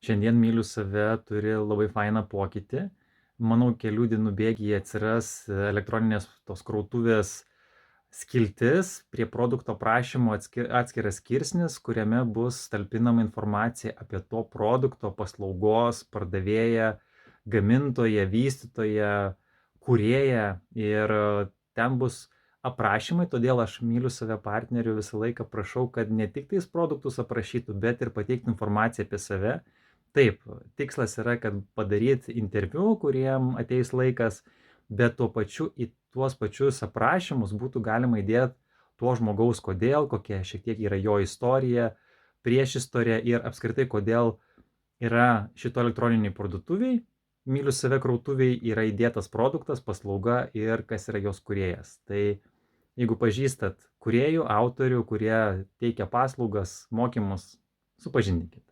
Šiandien myliu save turi labai fainą pokytį. Manau, kelių dienų bėgyje atsiras elektroninės tos krautuvės skiltis, prie produkto prašymo atskiras skirsnis, kuriame bus talpinama informacija apie to produkto, paslaugos, pardavėją, gamintoją, vystytoją, kūrėją ir ten bus aprašymai, todėl aš myliu save partneriu visą laiką prašau, kad ne tik tais produktus aprašytų, bet ir pateiktų informaciją apie save. Taip, tikslas yra, kad padaryt interviu, kuriem ateis laikas, bet tuo pačiu į tuos pačius aprašymus būtų galima įdėt to žmogaus kodėl, kokia šiek tiek yra jo istorija, priešistorė ir apskritai kodėl yra šito elektroniniai parduotuviai, myliu save krautuviai, yra įdėtas produktas, paslauga ir kas yra jos kūrėjas. Tai jeigu pažįstat kūrėjų, autorių, kurie teikia paslaugas, mokymus, supažindinkit.